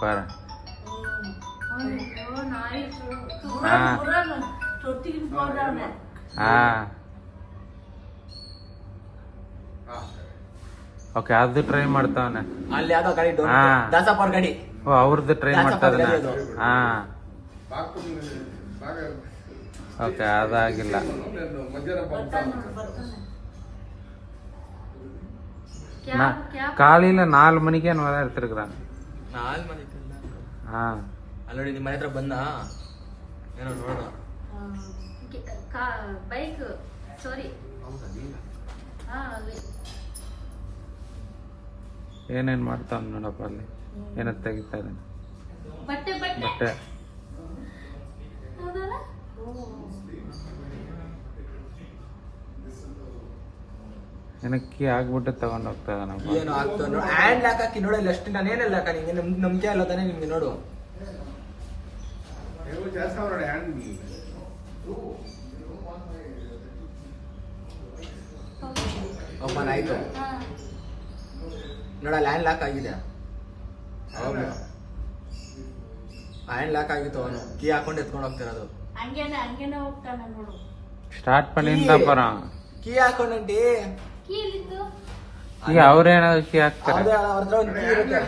ಪಾರ. ಓಕೆ, ಅದು ಟ್ರೈ ಮಾಡ್ತಾವನೆ ಅಲ್ಲಿ ಯಾವ್ದೋ ಗಾಡಿ ದಾಸಪ್ಪ ಗಾಡಿ. ಓ, ಅವ್ರದ್ದು ಟ್ರೈ ಮಾಡ್ತಾವನೆ. ಹಾ, ಓಕೆ, ಅದಾಗಿಲ್ಲ. காலையில 4 மணிக்கு நான் எடுத்துருக்கிறேன். 4 மணிக்கு? ಅಲ್ಲಿ ನಿಮ್ಮ ಮನೆ ಹತ್ರ ಬಂದ ಏನೋ ನೋಡ ಬೈಕ್ ಸಾರಿ. ಏನೇನ್ ಮಾಡ್ತಾವ ನೋಡಪ್ಪ ಅಲ್ಲಿ. ಏನಂತ ತೆಗಿತಾರೆ ಬಟ್ಟೆ. ಏನಕ್ಕೆ ಆಗ್ಬಿಟ್ಟು ತಗೊಂಡ್ ಹೋಗ್ತಾ ಇದ್ದಾನಪ್ಪ. ಏನು ಆಗ್ತಾವ ಹ್ಯಾಂಡ್ ಲಾಕ್ ಹಾಕಿ ನೋಡಲ್ಲ ಅಷ್ಟು. ನಾನೇನಲ್ಲ ಹಾಕ ನಿಮ್ಗೆ ನಂಬಿಕೆ ಅಲ್ಲ ತಾನೇ ನಿಮ್ಗೆ. ನೋಡು ಓಪನ್ ಆಯ್ತು ನೋಡಲ್ಲ. ಹ್ಯಾಂಡ್ ಲಾಕ್ ಆಗಿದೆ. ಹ್ಯಾಂಡ್ ಲಾಕ್ ಆಗಿತ್ತು. ಅವನು ಕೀ ಹಾಕೊಂಡು ಎತ್ಕೊಂಡು ಹೋಗ್ತಿರೋದು. ಸ್ಟಾರ್ಟ್ பண்ணிருந்தா போறான். ಕೀ ಹಾಕೊಂಡಿ ಈಗ ಅವ್ರೇನಾದ್ರು ಕೀ ಹಾಕ್ತಾರೆ. ಅವ್ರ ಹತ್ರ ಒಂದು ಕೀ ಇರುತ್ತೆ.